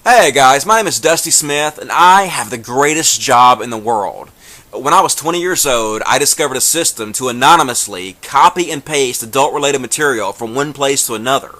Hey guys, my name is Dusty Smith, and I have the greatest job in the world. When I was 20 years old, I discovered a system to anonymously copy and paste adult-related material from one place to another.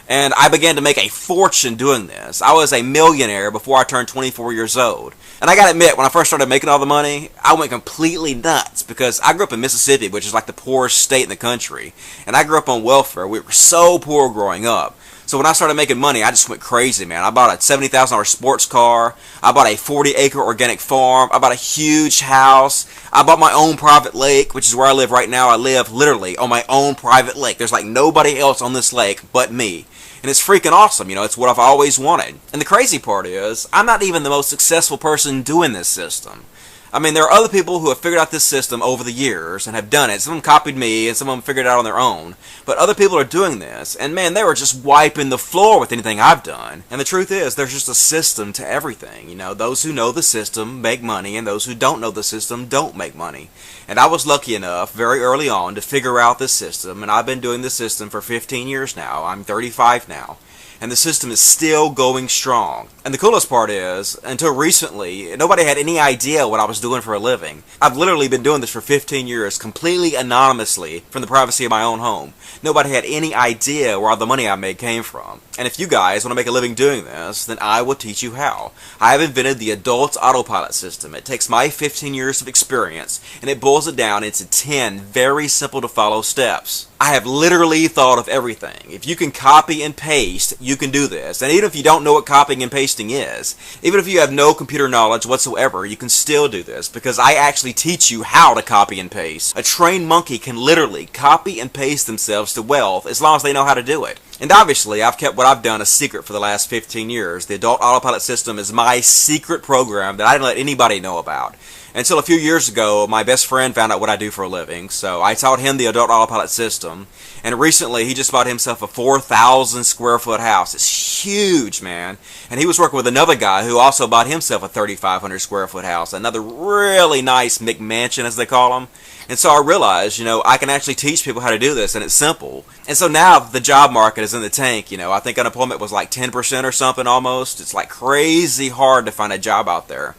And I began to make a fortune doing this. I was a millionaire before I turned 24 years old. And I gotta admit, when I first started making all the money, I went completely nuts because I grew up in Mississippi, which is like the poorest state in the country. And I grew up on welfare. We were so poor growing up. So when I started making money, I just went crazy, man. I bought a $70,000 sports car. I bought a 40-acre organic farm. I bought a huge house. I bought my own private lake, which is where I live right now. I live literally on my own private lake. There's like nobody else on this lake but me. And it's freaking awesome, it's what I've always wanted. And the crazy part is, I'm not even the most successful person doing this system. I mean, there are other people who have figured out this system over the years and have done it. Some of them copied me, and some of them figured it out on their own. But other people are doing this, and man, they were just wiping the floor with anything I've done. And the truth is, there's just a system to everything. Those who know the system make money, and those who don't know the system don't make money. And I was lucky enough, very early on, to figure out this system, and I've been doing this system for 15 years now. I'm 35 now. And the system is still going strong. And the coolest part is, until recently, nobody had any idea what I was doing for a living. I've literally been doing this for 15 years, completely anonymously, from the privacy of my own home. Nobody had any idea where all the money I made came from. And if you guys want to make a living doing this, then I will teach you how. I have invented the adult autopilot system. It takes my 15 years of experience, and it boils it down into 10 very simple to follow steps. I have literally thought of everything. If you can copy and paste, you can do this. And even if you don't know what copying and pasting is, even if you have no computer knowledge whatsoever, you can still do this because I actually teach you how to copy and paste. A trained monkey can literally copy and paste themselves to wealth as long as they know how to do it. And obviously, I've kept what I've done a secret for the last 15 years. The Adult Autopilot System is my secret program that I didn't let anybody know about. Until a few years ago, my best friend found out what I do for a living, so I taught him the Adult Autopilot System, and recently he just bought himself a 4,000 square foot house. It's huge, man. And he was working with another guy who also bought himself a 3,500 square foot house, another really nice McMansion, as they call them. And so I realized, I can actually teach people how to do this, and it's simple. And so now the job market is in the tank, I think unemployment was like 10% or something almost. It's like crazy hard to find a job out there.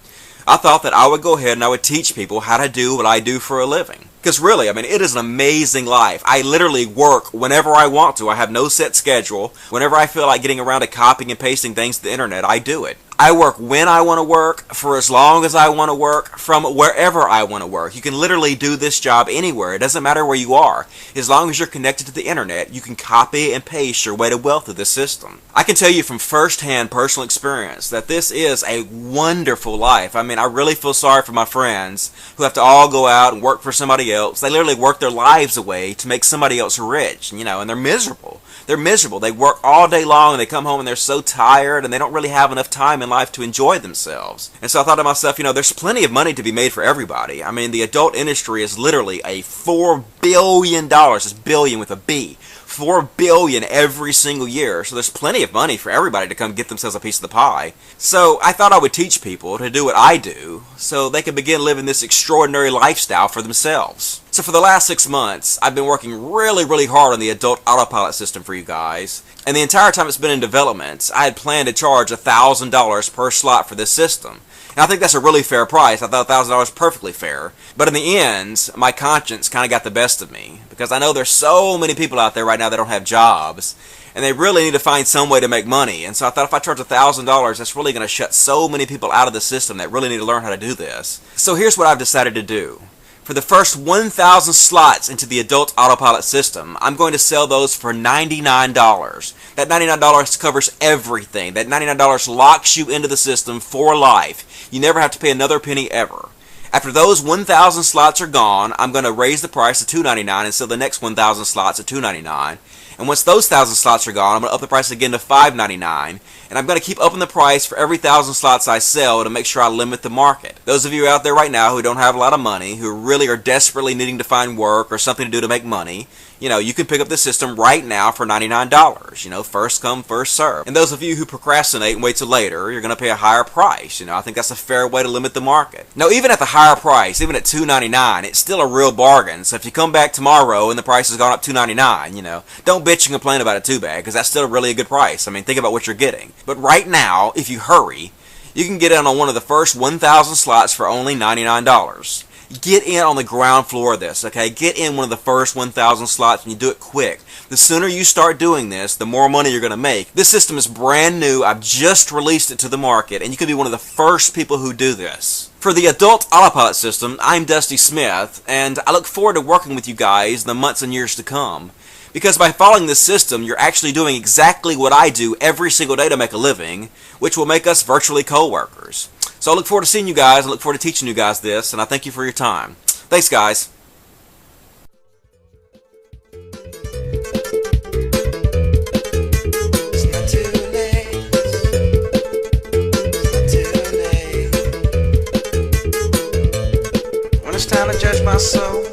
I thought that I would go ahead and I would teach people how to do what I do for a living. Because really, it is an amazing life. I literally work whenever I want to. I have no set schedule. Whenever I feel like getting around to copying and pasting things to the internet, I do it. I work when I want to work, for as long as I want to work, from wherever I want to work. You can literally do this job anywhere. It doesn't matter where you are. As long as you're connected to the internet, you can copy and paste your way to wealth through this system. I can tell you from first-hand personal experience that this is a wonderful life. I really feel sorry for my friends who have to all go out and work for somebody else. They literally work their lives away to make somebody else rich, and they're miserable. They're miserable. They work all day long and they come home and they're so tired and they don't really have enough time in life to enjoy themselves. And so I thought to myself, there's plenty of money to be made for everybody. The adult industry is literally a $4 billion. It's billion with a B. $4 billion every single year. So there's plenty of money for everybody to come get themselves a piece of the pie. So I thought I would teach people to do what I do so they can begin living this extraordinary lifestyle for themselves. So for the last 6 months, I've been working really, really hard on the Adult Autopilot System for you guys. And the entire time it's been in development, I had planned to charge $1,000 per slot for this system. And I think that's a really fair price. I thought $1,000 was perfectly fair. But in the end, my conscience kind of got the best of me. Because I know there's so many people out there right now that don't have jobs. And they really need to find some way to make money. And so I thought if I charge $1,000, that's really going to shut so many people out of the system that really need to learn how to do this. So here's what I've decided to do. For the first 1,000 slots into the Adult Autopilot System, I'm going to sell those for $99. That $99 covers everything. That $99 locks you into the system for life. You never have to pay another penny ever. After those 1,000 slots are gone, I'm going to raise the price to $299 and sell the next 1,000 slots at $299. And once those 1,000 slots are gone, I'm going to up the price again to $599. And I'm going to keep upping the price for every 1,000 slots I sell to make sure I limit the market. Those of you out there right now who don't have a lot of money, who really are desperately needing to find work or something to do to make money, You can pick up the system right now for $99. First come, first serve. And those of you who procrastinate and wait till later, you're going to pay a higher price. I think that's a fair way to limit the market. Now, even at the higher price, even at $2.99, it's still a real bargain. So if you come back tomorrow and the price has gone up $2.99, don't bitch and complain about it too bad, because that's still really a good price. I mean, think about what you're getting. But right now, if you hurry, you can get in on one of the first 1,000 slots for only $99. Get in on the ground floor of this, okay? Get in one of the first 1,000 slots and you do it quick. The sooner you start doing this, the more money you're going to make. This system is brand new. I've just released it to the market, and you can be one of the first people who do this. For the adult autopilot system, I'm Dusty Smith, and I look forward to working with you guys in the months and years to come. Because by following this system, you're actually doing exactly what I do every single day to make a living, which will make us virtually co-workers. So I look forward to seeing you guys. I look forward to teaching you guys this, and I thank you for your time. Thanks, guys. It's not too late. It's not too late. When it's time to judge my soul,